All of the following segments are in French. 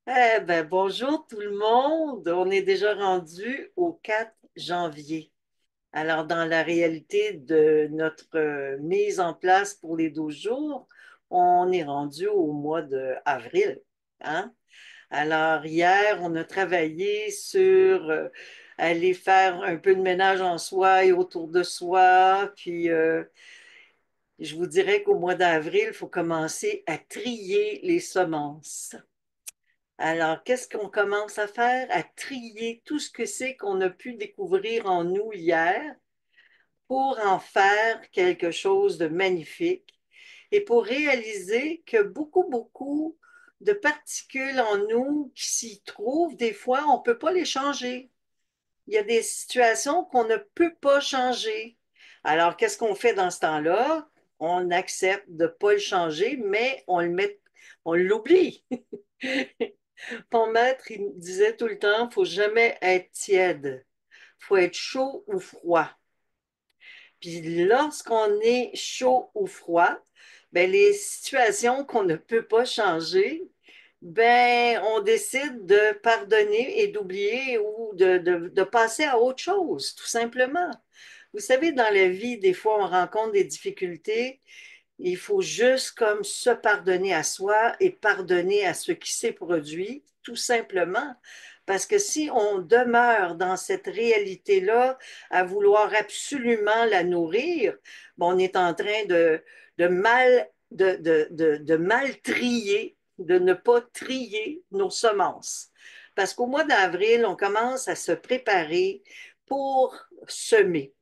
Eh ben, bonjour tout le monde. On est déjà rendu au 4 janvier. Alors, dans la réalité de notre mise en place pour les 12 jours, on est rendu au mois d'avril, hein? Alors, hier, on a travaillé sur aller faire un peu de ménage en soi et autour de soi. Puis, je vous dirais qu'au mois d'avril, il faut commencer à trier les semences. Alors, qu'est-ce qu'on commence à faire? À trier tout ce que c'est qu'on a pu découvrir en nous hier pour en faire quelque chose de magnifique et pour réaliser que beaucoup de particules en nous qui s'y trouvent, des fois, on ne peut pas les changer. Il y a des situations qu'on ne peut pas changer. Alors, qu'est-ce qu'on fait dans ce temps-là? On accepte de ne pas le changer, mais on l'oublie. Mon maître, il me disait tout le temps, il ne faut jamais être tiède. Il faut être chaud ou froid. Puis lorsqu'on est chaud ou froid, ben, les situations qu'on ne peut pas changer, ben, on décide de pardonner et d'oublier ou de passer à autre chose, tout simplement. Vous savez, dans la vie, des fois, on rencontre des difficultés. Il faut juste comme se pardonner à soi et pardonner à ce qui s'est produit, tout simplement. Parce que si on demeure dans cette réalité-là, à vouloir absolument la nourrir, bon, on est en train de mal trier, de ne pas trier nos semences. Parce qu'au mois d'avril, on commence à se préparer pour semer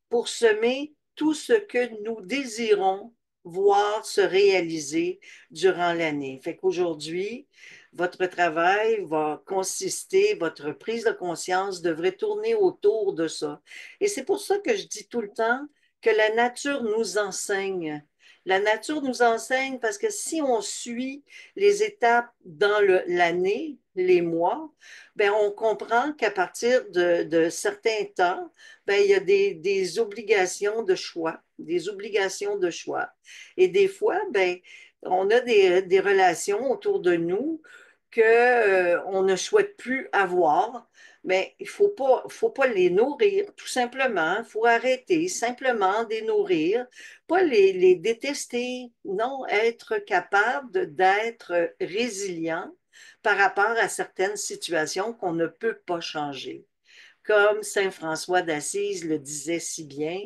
pour semer tout ce que nous désirons voir se réaliser durant l'année. Fait qu'aujourd'hui, votre travail va consister, votre prise de conscience devrait tourner autour de ça. Et c'est pour ça que je dis tout le temps que la nature nous enseigne. La nature nous enseigne parce que si on suit les étapes dans l'année, les mois, ben on comprend qu'à partir de certains temps, ben, il y a des obligations de choix, des obligations de choix. Et des fois, ben, on a des relations autour de nous que, on ne souhaite plus avoir, mais il faut pas les nourrir, tout simplement. Il faut arrêter simplement de les nourrir, pas les détester, non, être capable d'être résilient par rapport à certaines situations qu'on ne peut pas changer. Comme Saint François d'Assise le disait si bien,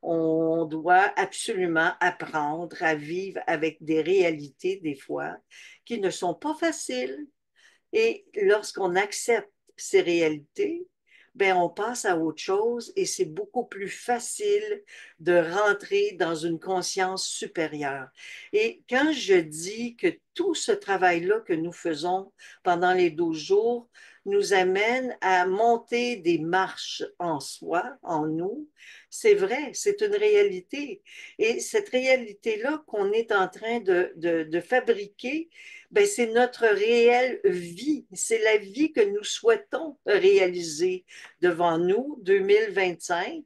on doit absolument apprendre à vivre avec des réalités des fois qui ne sont pas faciles. Et lorsqu'on accepte ces réalités, ben on passe à autre chose et c'est beaucoup plus facile de rentrer dans une conscience supérieure. Et quand je dis que tout ce travail-là que nous faisons pendant les 12 jours nous amène à monter des marches en soi, en nous, c'est vrai, c'est une réalité. Et cette réalité-là qu'on est en train de fabriquer, ben, c'est notre réelle vie. C'est la vie que nous souhaitons réaliser devant nous. 2025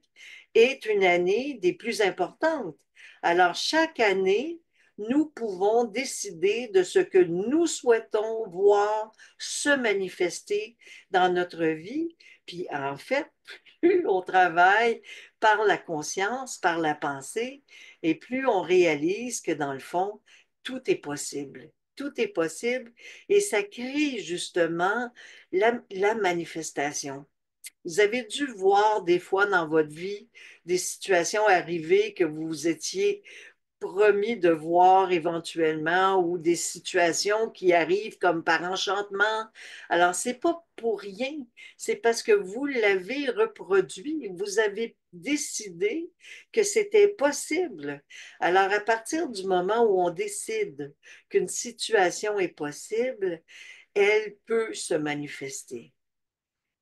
est une année des plus importantes. Alors, chaque année, nous pouvons décider de ce que nous souhaitons voir se manifester dans notre vie. Puis, en fait, plus on travaille par la conscience, par la pensée, et plus on réalise que dans le fond, tout est possible. Tout est possible et ça crée justement la manifestation. Vous avez dû voir des fois dans votre vie des situations arriver que vous étiez promis de voir éventuellement ou des situations qui arrivent comme par enchantement. Alors, c'est pas pour rien, c'est parce que vous l'avez reproduit, vous avez décidé que c'était possible. Alors, à partir du moment où on décide qu'une situation est possible, elle peut se manifester.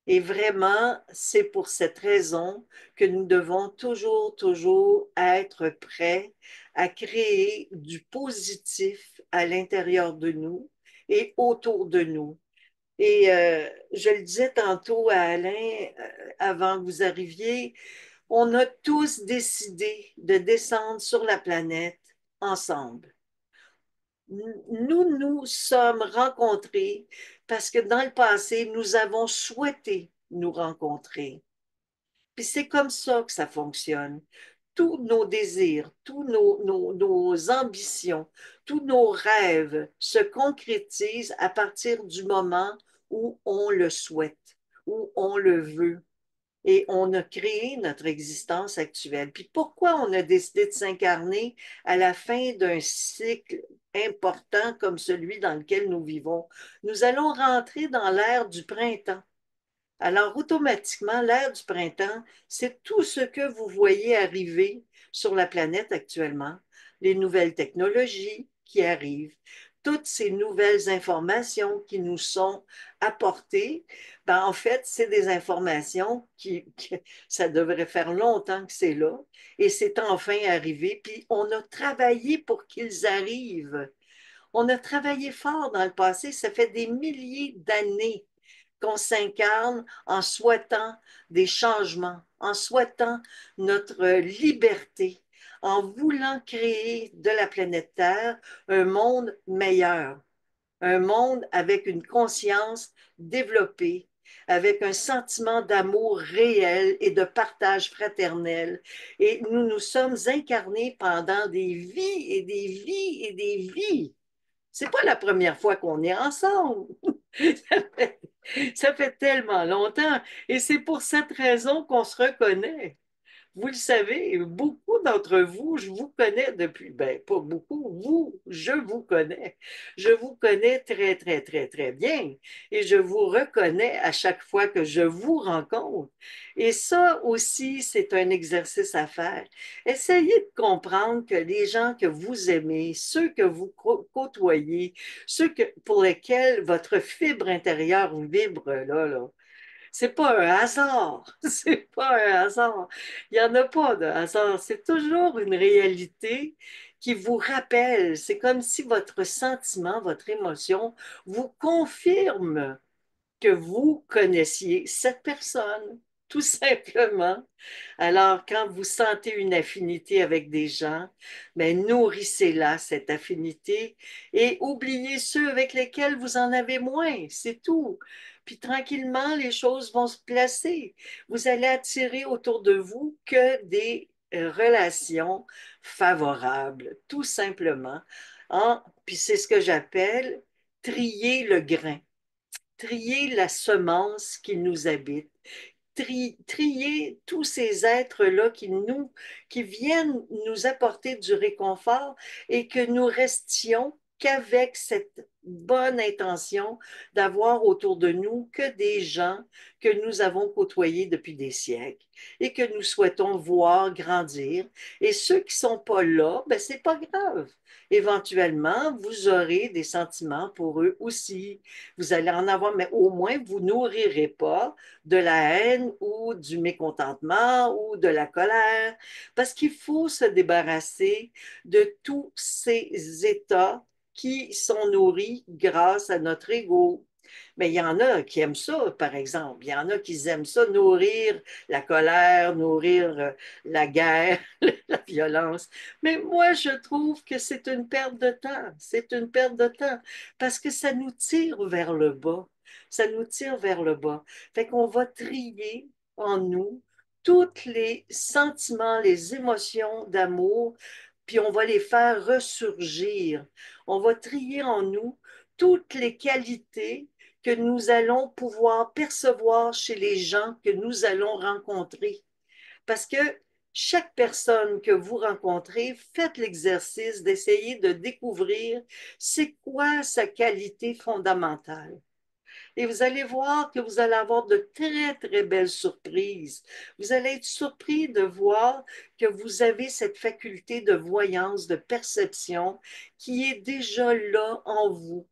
Et vraiment, c'est pour cette raison que nous devons toujours être prêts à créer du positif à l'intérieur de nous et autour de nous. Et je le disais tantôt à Alain, avant que vous arriviez, on a tous décidé de descendre sur la planète ensemble. Nous nous sommes rencontrés parce que dans le passé, nous avons souhaité nous rencontrer. Puis c'est comme ça que ça fonctionne. Tous nos désirs, tous nos ambitions, tous nos rêves se concrétisent à partir du moment où on le souhaite, où on le veut. Et on a créé notre existence actuelle. Puis pourquoi on a décidé de s'incarner à la fin d'un cycle important comme celui dans lequel nous vivons? Nous allons rentrer dans l'ère du printemps. Alors, automatiquement, l'ère du printemps, c'est tout ce que vous voyez arriver sur la planète actuellement, les nouvelles technologies qui arrivent, toutes ces nouvelles informations qui nous sont apportées. Ben, en fait, c'est des informations ça devrait faire longtemps que c'est là, et c'est enfin arrivé, puis on a travaillé pour qu'ils arrivent. On a travaillé fort dans le passé, ça fait des milliers d'années qu'on s'incarne en souhaitant des changements, en souhaitant notre liberté, en voulant créer de la planète Terre un monde meilleur, un monde avec une conscience développée, avec un sentiment d'amour réel et de partage fraternel. Et nous nous sommes incarnés pendant des vies et des vies et des vies. C'est pas la première fois qu'on est ensemble. Ça fait, ça fait tellement longtemps. Et c'est pour cette raison qu'on se reconnaît. Vous le savez, beaucoup d'entre vous, je vous connais depuis, ben pas beaucoup, vous, je vous connais. Je vous connais très, très, très, très bien. Et je vous reconnais à chaque fois que je vous rencontre. Et ça aussi, c'est un exercice à faire. Essayez de comprendre que les gens que vous aimez, ceux que vous côtoyez, pour lesquels votre fibre intérieure vibre là, c'est pas un hasard. C'est pas un hasard. Il n'y en a pas de hasard. C'est toujours une réalité qui vous rappelle. C'est comme si votre sentiment, votre émotion vous confirme que vous connaissiez cette personne, tout simplement. Alors, quand vous sentez une affinité avec des gens, ben, nourrissez-la, cette affinité, et oubliez ceux avec lesquels vous en avez moins, c'est tout. Puis tranquillement, les choses vont se placer. Vous allez attirer autour de vous que des relations favorables, tout simplement. Puis c'est ce que j'appelle trier le grain, trier la semence qui nous habite, trier tous ces êtres-là qui viennent nous apporter du réconfort et que nous restions qu'avec cette bonne intention d'avoir autour de nous que des gens que nous avons côtoyés depuis des siècles et que nous souhaitons voir grandir. Et ceux qui sont pas là, ben c'est pas grave. Éventuellement, vous aurez des sentiments pour eux aussi. Vous allez en avoir, mais au moins, vous nourrirez pas de la haine ou du mécontentement ou de la colère, parce qu'il faut se débarrasser de tous ces états qui sont nourris grâce à notre ego. Mais il y en a qui aiment ça, par exemple. Il y en a qui aiment ça, nourrir la colère, nourrir la guerre, la violence. Mais moi, je trouve que c'est une perte de temps. C'est une perte de temps parce que ça nous tire vers le bas. Ça nous tire vers le bas. Fait qu'on va trier en nous tous les sentiments, les émotions d'amour, puis on va les faire ressurgir. On va trier en nous toutes les qualités que nous allons pouvoir percevoir chez les gens que nous allons rencontrer. Parce que chaque personne que vous rencontrez, faites l'exercice d'essayer de découvrir c'est quoi sa qualité fondamentale. Et vous allez voir que vous allez avoir de très, très belles surprises. Vous allez être surpris de voir que vous avez cette faculté de voyance, de perception qui est déjà là en vous,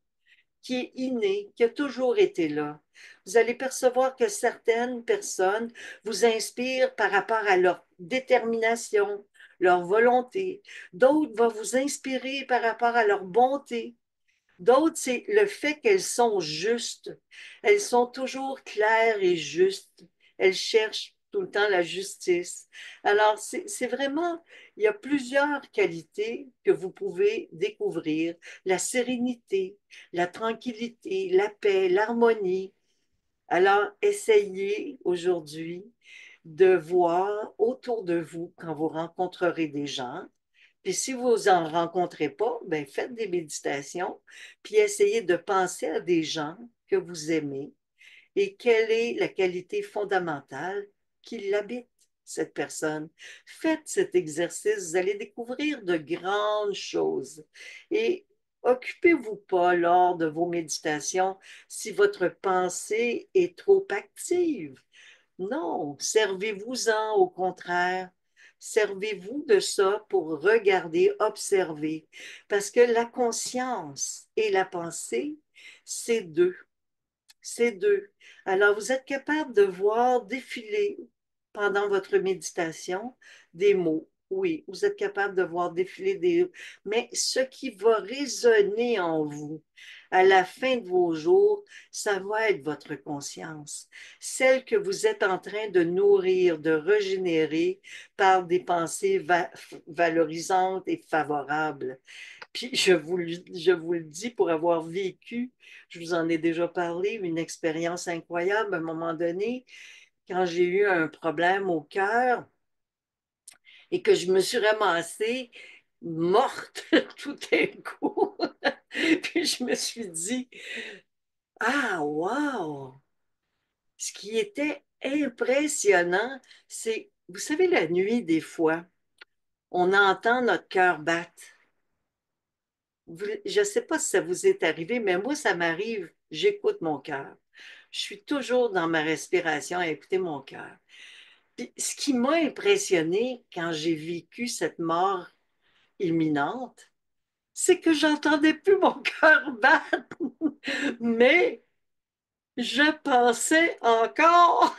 qui est innée, qui a toujours été là. Vous allez percevoir que certaines personnes vous inspirent par rapport à leur détermination, leur volonté. D'autres vont vous inspirer par rapport à leur bonté. D'autres, c'est le fait qu'elles sont justes. Elles sont toujours claires et justes. Elles cherchent tout le temps la justice. Alors, c'est vraiment, il y a plusieurs qualités que vous pouvez découvrir. La sérénité, la tranquillité, la paix, l'harmonie. Alors, essayez aujourd'hui de voir autour de vous quand vous rencontrerez des gens. Puis si vous en rencontrez pas, ben faites des méditations, puis essayez de penser à des gens que vous aimez et quelle est la qualité fondamentale qui l'habite, cette personne. Faites cet exercice, vous allez découvrir de grandes choses. Et occupez-vous pas lors de vos méditations si votre pensée est trop active. Non, servez-vous-en au contraire. Servez-vous de ça pour regarder, observer. Parce que la conscience et la pensée, c'est deux. C'est deux. Alors, vous êtes capable de voir défiler pendant votre méditation des mots. Oui, vous êtes capable de voir défiler des... Mais ce qui va résonner en vous à la fin de vos jours, ça va être votre conscience, celle que vous êtes en train de nourrir, de régénérer par des pensées valorisantes et favorables. Puis je vous le dis pour avoir vécu, je vous en ai déjà parlé, une expérience incroyable à un moment donné, quand j'ai eu un problème au cœur et que je me suis ramassée morte tout d'un coup. Puis je me suis dit, ah, wow! Ce qui était impressionnant, c'est, vous savez, la nuit, des fois, on entend notre cœur battre. Je ne sais pas si ça vous est arrivé, mais moi, ça m'arrive. J'écoute mon cœur. Je suis toujours dans ma respiration à écouter mon cœur. Puis, ce qui m'a impressionné quand j'ai vécu cette mort imminente, c'est que j'entendais plus mon cœur battre, mais je pensais encore.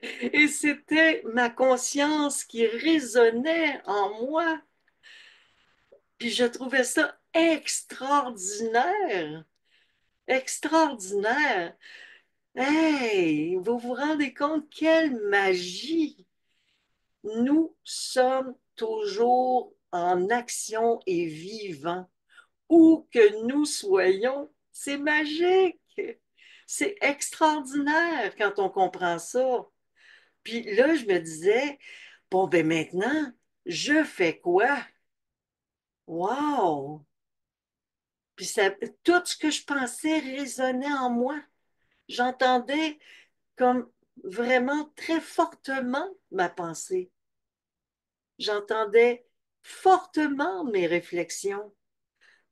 Et c'était ma conscience qui résonnait en moi. Puis je trouvais ça extraordinaire, extraordinaire. Hey, vous vous rendez compte quelle magie! Nous sommes toujours en action et vivants. Où que nous soyons, c'est magique. C'est extraordinaire quand on comprend ça. Puis là, je me disais, bon, ben maintenant, je fais quoi? Wow! Puis ça, tout ce que je pensais résonnait en moi. J'entendais comme vraiment très fortement ma pensée. J'entendais fortement mes réflexions,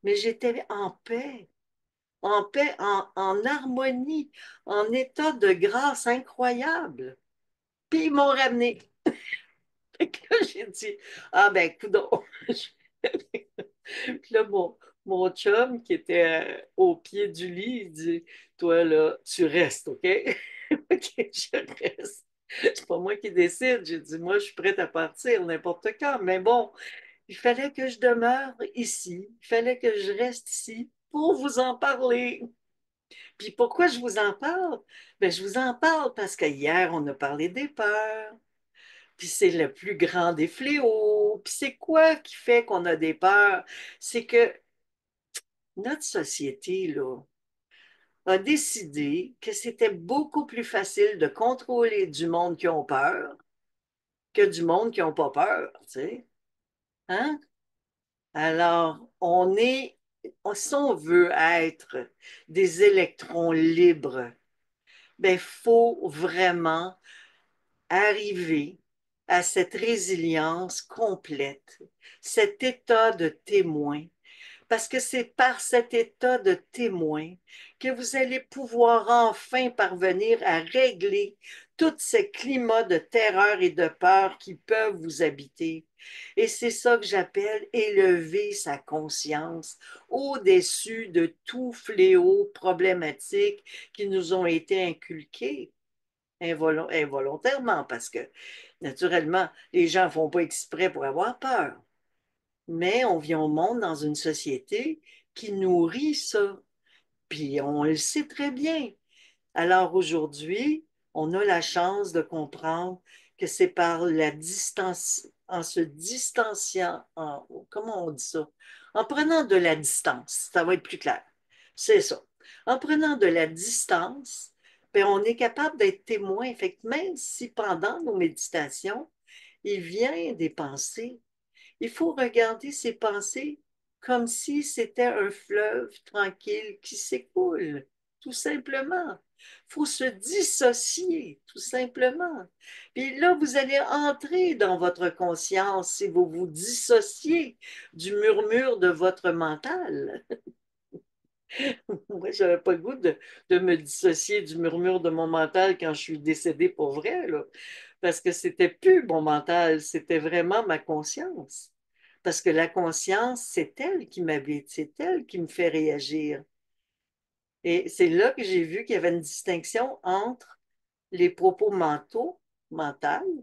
mais j'étais en paix, en harmonie, en état de grâce incroyable. Puis ils m'ont ramené. Fait que là, j'ai dit, ah ben, coudonc. Puis là, mon chum qui était au pied du lit, il dit, toi là, tu restes, OK? OK, je reste. C'est pas moi qui décide. J'ai dit, moi, je suis prête à partir n'importe quand. Mais bon, il fallait que je demeure ici. Il fallait que je reste ici pour vous en parler. Puis pourquoi je vous en parle? Ben, je vous en parle parce que hier, on a parlé des peurs. Puis c'est le plus grand des fléaux. Puis c'est quoi qui fait qu'on a des peurs? C'est que notre société, là, a décidé que c'était beaucoup plus facile de contrôler du monde qui ont peur que du monde qui n'ont pas peur, tu sais. Hein? Alors, si on veut être des électrons libres, ben, il faut vraiment arriver à cette résilience complète, cet état de témoin, parce que c'est par cet état de témoin que vous allez pouvoir enfin parvenir à régler tous ces climats de terreur et de peur qui peuvent vous habiter. Et c'est ça que j'appelle élever sa conscience au-dessus de tout fléau problématique qui nous ont été inculqués involontairement, parce que naturellement, les gens ne font pas exprès pour avoir peur. Mais on vit au monde dans une société qui nourrit ça. Puis on le sait très bien. Alors aujourd'hui, on a la chance de comprendre que c'est par la distance, en se distanciant, comment on dit ça? En prenant de la distance, ça va être plus clair. C'est ça. En prenant de la distance, ben, on est capable d'être témoin. Fait que même si pendant nos méditations, il vient des pensées, il faut regarder ces pensées comme si c'était un fleuve tranquille qui s'écoule, tout simplement. Il faut se dissocier, tout simplement. Puis là, vous allez entrer dans votre conscience si vous vous dissociez du murmure de votre mental. Moi, j'avais pas le goût de me dissocier du murmure de mon mental quand je suis décédée pour vrai, là. Parce que c'était plus mon mental, c'était vraiment ma conscience. Parce que la conscience, c'est elle qui m'habite, c'est elle qui me fait réagir. Et c'est là que j'ai vu qu'il y avait une distinction entre les propos mentaux, mentaux,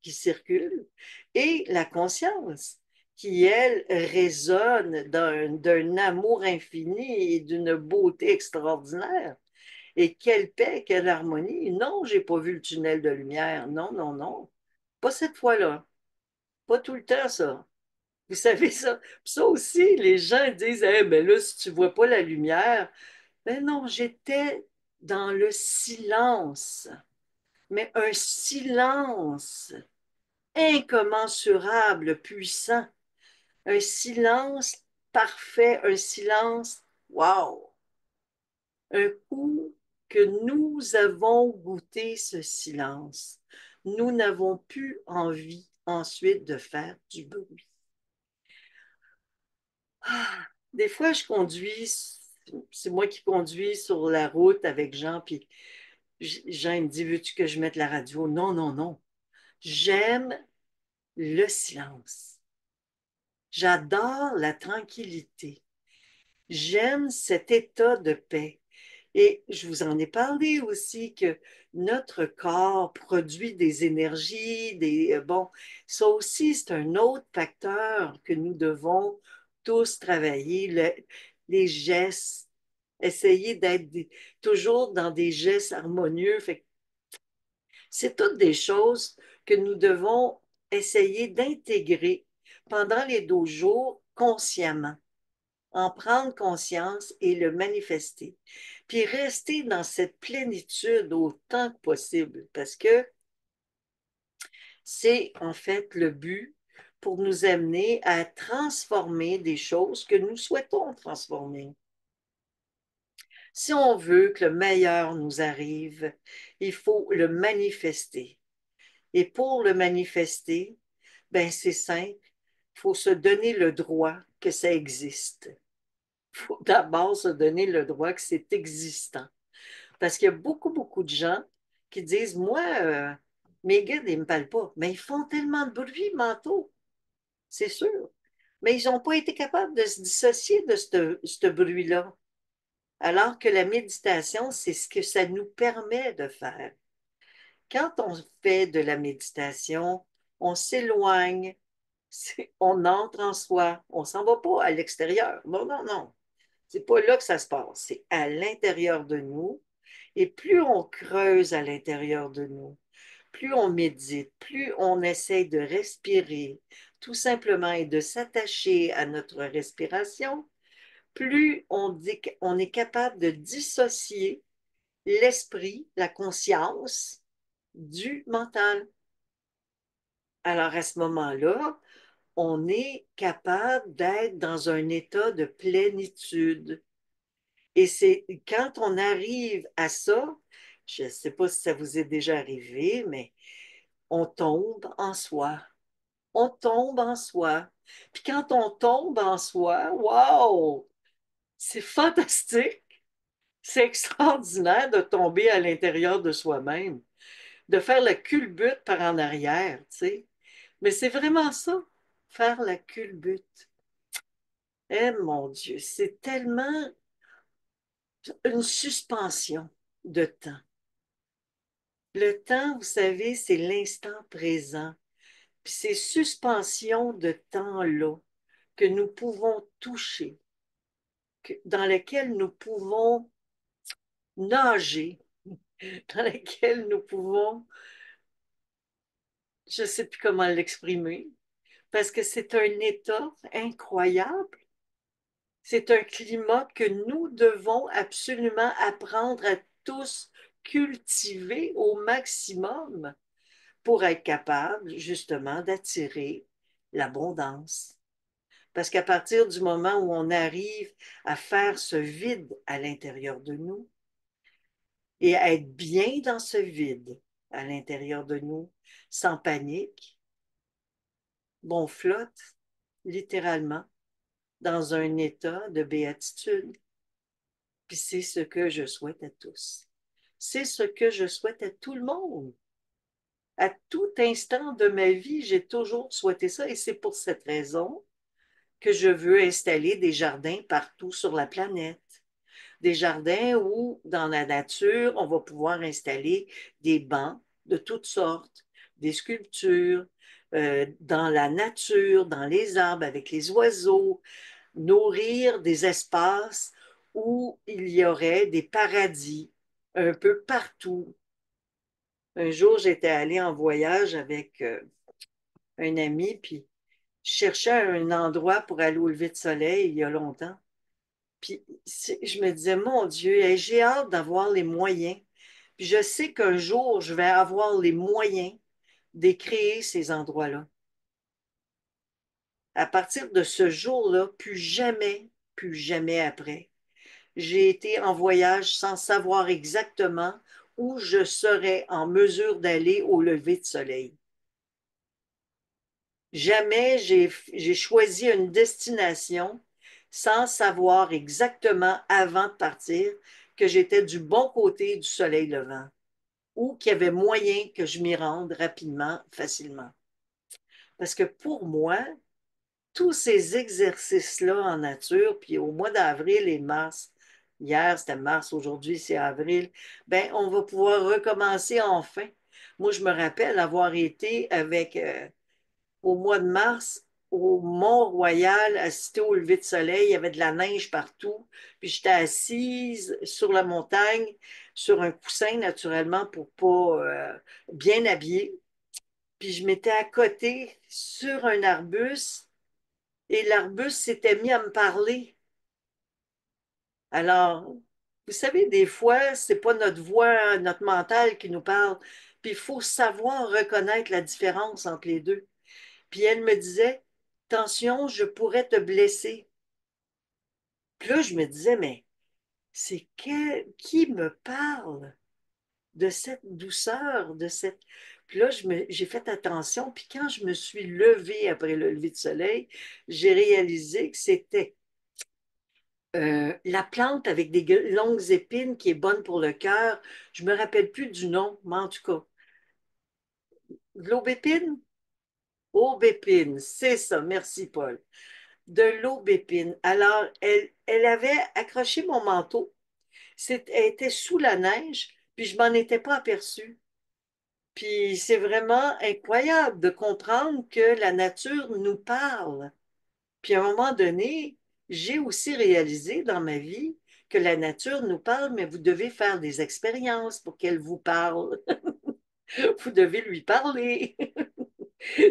qui circulent, et la conscience, qui, elle, résonne d'un amour infini et d'une beauté extraordinaire. Et quelle paix, quelle harmonie. Non, j'ai pas vu le tunnel de lumière. Non, non, non. Pas cette fois-là. Pas tout le temps, ça. Vous savez ça? Ça aussi, les gens disent, eh ben là, si tu vois pas la lumière, ben non, j'étais dans le silence, mais un silence incommensurable, puissant, un silence parfait, un silence, wow, un coup que nous avons goûté ce silence, nous n'avons plus envie ensuite de faire du bruit. Ah, des fois, je conduis, c'est moi qui conduis sur la route avec Jean, puis Jean il me dit, veux-tu que je mette la radio? Non, non, non. J'aime le silence. J'adore la tranquillité. J'aime cet état de paix. Et je vous en ai parlé aussi que notre corps produit des énergies, bon, ça aussi, c'est un autre facteur que nous devons tous travailler, les gestes, essayer d'être toujours dans des gestes harmonieux. C'est toutes des choses que nous devons essayer d'intégrer pendant les 12 jours consciemment, en prendre conscience et le manifester. Puis rester dans cette plénitude autant que possible, parce que c'est en fait le but pour nous amener à transformer des choses que nous souhaitons transformer. Si on veut que le meilleur nous arrive, il faut le manifester. Et pour le manifester, ben c'est simple, il faut se donner le droit que ça existe. Il faut d'abord se donner le droit que c'est existant. Parce qu'il y a beaucoup, beaucoup de gens qui disent, moi, mes guides, ils ne me parlent pas. Mais ils font tellement de bruit mentaux, c'est sûr. Mais ils n'ont pas été capables de se dissocier de ce bruit-là. Alors que la méditation, c'est ce que ça nous permet de faire. Quand on fait de la méditation, on s'éloigne, on entre en soi, on ne s'en va pas à l'extérieur. Non, non, non. C'est pas là que ça se passe, c'est à l'intérieur de nous. Et plus on creuse à l'intérieur de nous, plus on médite, plus on essaye de respirer, tout simplement, et de s'attacher à notre respiration, plus on est capable de dissocier l'esprit, la conscience du mental. Alors à ce moment-là, on est capable d'être dans un état de plénitude. Et c'est quand on arrive à ça, je ne sais pas si ça vous est déjà arrivé, mais on tombe en soi. On tombe en soi. Puis quand on tombe en soi, wow, c'est fantastique. C'est extraordinaire de tomber à l'intérieur de soi-même, de faire la culbute par en arrière, tu sais. Mais c'est vraiment ça, faire la culbute. Eh mon Dieu, c'est tellement une suspension de temps. Le temps, vous savez, c'est l'instant présent. Puis ces suspensions de temps-là que nous pouvons toucher, dans lesquelles nous pouvons nager, dans laquelle nous pouvons, je ne sais plus comment l'exprimer, parce que c'est un état incroyable. C'est un climat que nous devons absolument apprendre à tous cultiver au maximum pour être capable justement d'attirer l'abondance. Parce qu'à partir du moment où on arrive à faire ce vide à l'intérieur de nous et à être bien dans ce vide à l'intérieur de nous, sans panique, on flotte littéralement dans un état de béatitude. Puis c'est ce que je souhaite à tous. C'est ce que je souhaite à tout le monde. À tout instant de ma vie, j'ai toujours souhaité ça et c'est pour cette raison que je veux installer des jardins partout sur la planète. Des jardins où, dans la nature, on va pouvoir installer des bancs de toutes sortes, des sculptures, dans la nature, dans les arbres, avec les oiseaux, nourrir des espaces où il y aurait des paradis un peu partout. Un jour, j'étais allée en voyage avec un ami, puis je cherchais un endroit pour aller au lever de soleil il y a longtemps. Puis je me disais, mon Dieu, j'ai hâte d'avoir les moyens. Puis je sais qu'un jour, je vais avoir les moyens de créer ces endroits-là. À partir de ce jour-là, plus jamais après, j'ai été en voyage sans savoir exactement où je serais en mesure d'aller au lever de soleil. Jamais j'ai choisi une destination sans savoir exactement avant de partir que j'étais du bon côté du soleil levant ou qu'il y avait moyen que je m'y rende rapidement, facilement. Parce que pour moi, tous ces exercices-là en nature, puis au mois d'avril et mars, hier c'était mars, aujourd'hui c'est avril, ben on va pouvoir recommencer enfin. Moi, je me rappelle avoir été avec au mois de mars au Mont-Royal, assister au lever de soleil. Il y avait de la neige partout. Puis j'étais assise sur la montagne, sur un coussin, naturellement, pour pas bien habillée. Puis je m'étais à côté sur un arbuste et l'arbuste s'était mis à me parler. Alors, vous savez, des fois, c'est pas notre voix, notre mental qui nous parle. Puis il faut savoir reconnaître la différence entre les deux. Puis elle me disait, attention, je pourrais te blesser. Puis là, je me disais, mais qui me parle de cette douceur, de cette... Puis là, j'ai fait attention, puis quand je me suis levée après le lever de soleil, j'ai réalisé que c'était la plante avec des longues épines qui est bonne pour le cœur. Je me rappelle plus du nom, mais en tout cas, de l'aubépine? Aubépine, c'est ça, merci Paul. De l'aubépine. Alors, elle avait accroché mon manteau. Elle était sous la neige, puis je m'en étais pas aperçue. Puis c'est vraiment incroyable de comprendre que la nature nous parle. Puis à un moment donné, j'ai aussi réalisé dans ma vie que la nature nous parle, mais vous devez faire des expériences pour qu'elle vous parle. Vous devez lui parler.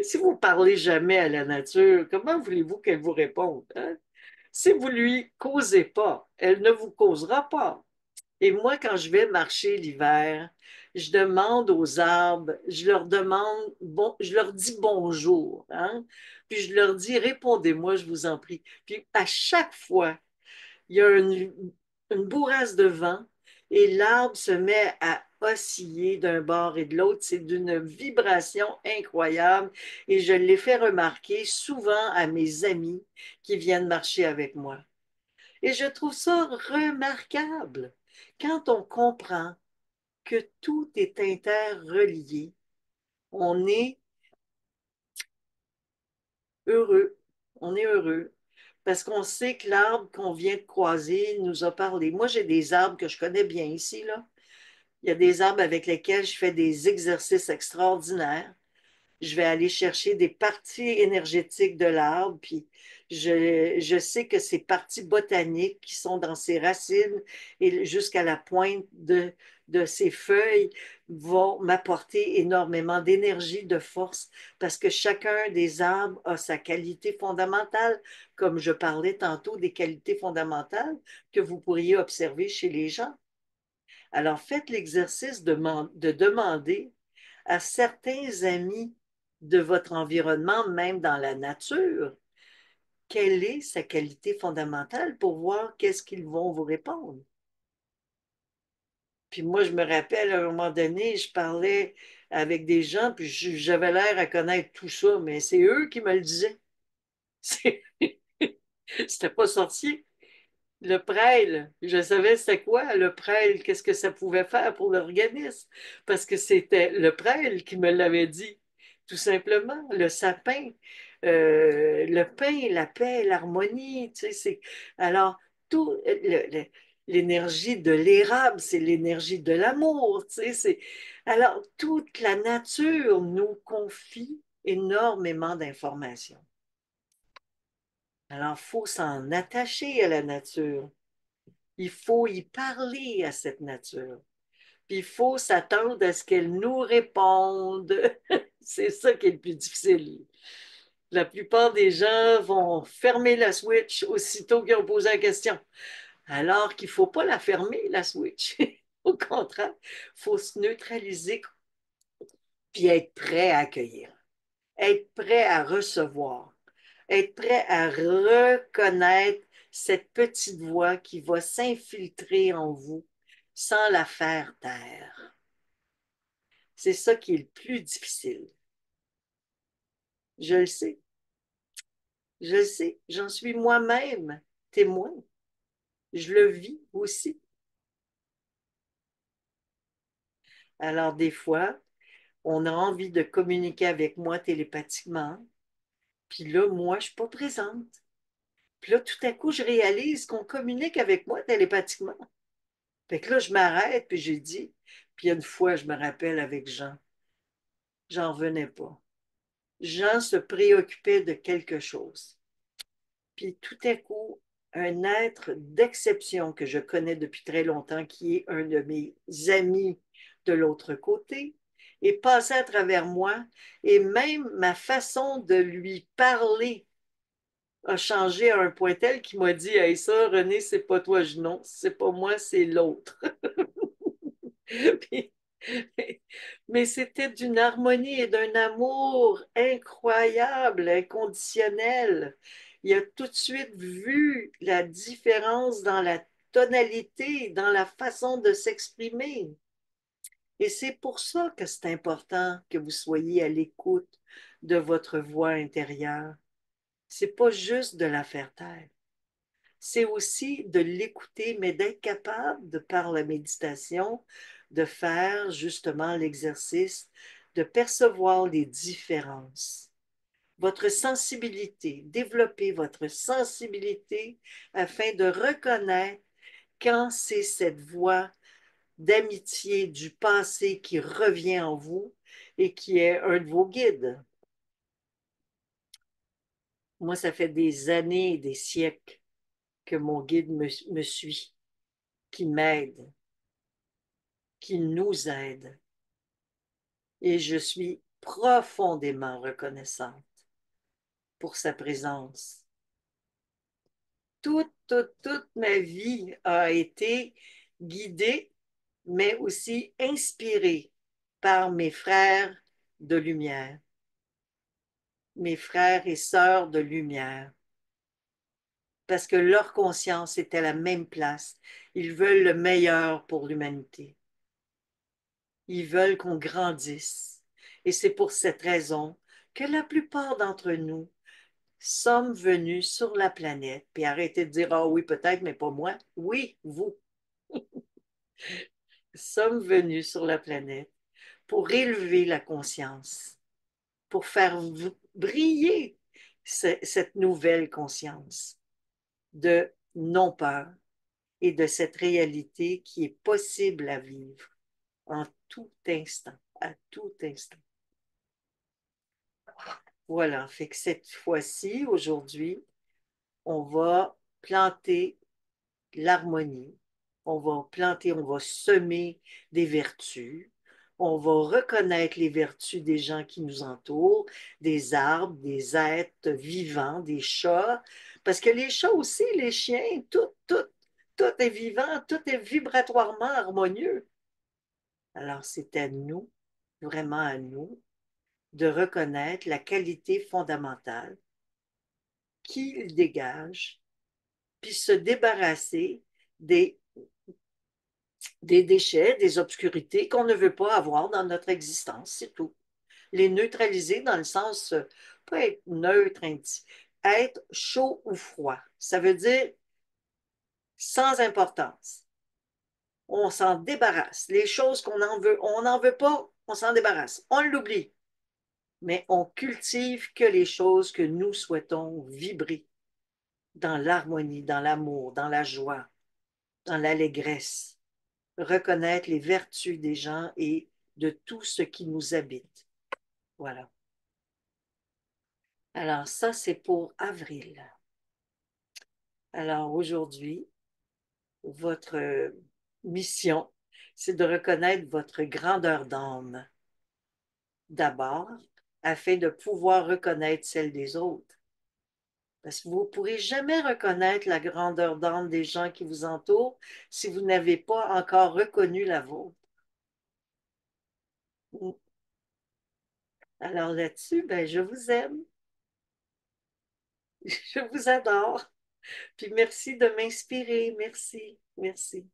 Si vous parlez jamais à la nature, comment voulez-vous qu'elle vous réponde, hein? Si vous lui causez pas, elle ne vous causera pas. Et moi, quand je vais marcher l'hiver, je demande aux arbres, je leur demande, bon, je leur dis bonjour, hein? Puis je leur dis, répondez-moi, je vous en prie. Puis à chaque fois, il y a une bourrasque de vent et l'arbre se met à osciller d'un bord et de l'autre. C'est d'une vibration incroyable et je l'ai fait remarquer souvent à mes amis qui viennent marcher avec moi. Et je trouve ça remarquable quand on comprend que tout est interrelié. On est heureux. On est heureux parce qu'on sait que l'arbre qu'on vient de croiser nous a parlé. Moi, j'ai des arbres que je connais bien ici, là. Il y a des arbres avec lesquels je fais des exercices extraordinaires. je vais aller chercher des parties énergétiques de l'arbre, puis je sais que ces parties botaniques qui sont dans ses racines et jusqu'à la pointe de ses feuilles vont m'apporter énormément d'énergie, de force, parce que chacun des arbres a sa qualité fondamentale, comme je parlais tantôt des qualités fondamentales que vous pourriez observer chez les gens. Alors faites l'exercice de demander à certains amis de votre environnement, même dans la nature, quelle est sa qualité fondamentale pour voir qu'est-ce qu'ils vont vous répondre. Puis moi, je me rappelle, à un moment donné, je parlais avec des gens, puis j'avais l'air à connaître tout ça, mais c'est eux qui me le disaient. C'était pas sorcier. Le prêle, je savais c'était quoi le prêle, qu'est-ce que ça pouvait faire pour l'organisme, parce que c'était le prêle qui me l'avait dit, tout simplement, le sapin, le pain, la paix, l'harmonie, tu sais, alors, tout, l'énergie de l'érable, c'est l'énergie de l'amour, tu sais, alors, toute la nature nous confie énormément d'informations. Alors, il faut s'en attacher à la nature. Il faut y parler à cette nature. Puis il faut s'attendre à ce qu'elle nous réponde. C'est ça qui est le plus difficile. La plupart des gens vont fermer la switch aussitôt qu'ils ont posé la question. Alors qu'il ne faut pas la fermer, la switch. Au contraire, il faut se neutraliser puis être prêt à accueillir, être prêt à recevoir, être prêt à reconnaître cette petite voix qui va s'infiltrer en vous sans la faire taire. C'est ça qui est le plus difficile. Je le sais, je le sais, j'en suis moi-même témoin. Je le vis aussi. Alors des fois, on a envie de communiquer avec moi télépathiquement, puis là, moi, je ne suis pas présente. Puis là, tout à coup, je réalise qu'on communique avec moi télépathiquement. Fait que là, je m'arrête, puis j'ai dit, puis une fois, je me rappelle avec Jean, j'en revenais pas. Jean se préoccupait de quelque chose. Puis tout à coup, un être d'exception que je connais depuis très longtemps, qui est un de mes amis de l'autre côté, est passé à travers moi et même ma façon de lui parler a changé à un point tel qu'il m'a dit, hey, ça, René, c'est pas toi, non, c'est pas moi, c'est l'autre. Puis, mais c'était d'une harmonie et d'un amour incroyable, inconditionnel. Il a tout de suite vu la différence dans la tonalité, dans la façon de s'exprimer. Et c'est pour ça que c'est important que vous soyez à l'écoute de votre voix intérieure. C'est pas juste de la faire taire. C'est aussi de l'écouter, mais d'être capable, de par la méditation, de faire justement l'exercice, de percevoir les différences. Votre sensibilité, développer votre sensibilité afin de reconnaître quand c'est cette voix d'amitié du passé qui revient en vous et qui est un de vos guides. Moi, ça fait des années et des siècles que mon guide me suit, qui m'aide, qui nous aide. Et je suis profondément reconnaissante pour sa présence. Toute ma vie a été guidée, mais aussi inspirée par mes frères de lumière, mes frères et sœurs de lumière, parce que leur conscience est à la même place. Ils veulent le meilleur pour l'humanité. Ils veulent qu'on grandisse. Et c'est pour cette raison que la plupart d'entre nous sommes venus sur la planète. Puis arrêtez de dire, ah oui, peut-être, mais pas moi. Oui, vous sommes venus sur la planète pour élever la conscience, pour faire briller cette nouvelle conscience de non-peur et de cette réalité qui est possible à vivre en tout instant, à tout instant. Voilà, fait que cette fois-ci, aujourd'hui, on va planter l'harmonie. On va planter, on va semer des vertus. On va reconnaître les vertus des gens qui nous entourent, des arbres, des êtres vivants, des chats. Parce que les chats aussi, les chiens, tout est vivant, tout est vibratoirement harmonieux. Alors, c'est à nous, vraiment à nous, de reconnaître la qualité fondamentale qu'il dégage, puis se débarrasser des des déchets, des obscurités qu'on ne veut pas avoir dans notre existence, c'est tout. Les neutraliser dans le sens, pas être neutre, être chaud ou froid. Ça veut dire sans importance. On s'en débarrasse. Les choses qu'on en veut, on n'en veut pas, on s'en débarrasse. On l'oublie. Mais on cultive que les choses que nous souhaitons vibrer dans l'harmonie, dans l'amour, dans la joie, dans l'allégresse. Reconnaître les vertus des gens et de tout ce qui nous habite. Voilà. Alors ça, c'est pour avril. Alors aujourd'hui, votre mission, c'est de reconnaître votre grandeur d'âme d'abord, afin de pouvoir reconnaître celle des autres. Parce que vous ne pourrez jamais reconnaître la grandeur d'âme des gens qui vous entourent si vous n'avez pas encore reconnu la vôtre. Alors là-dessus, ben, je vous aime, je vous adore. Puis merci de m'inspirer. Merci, merci.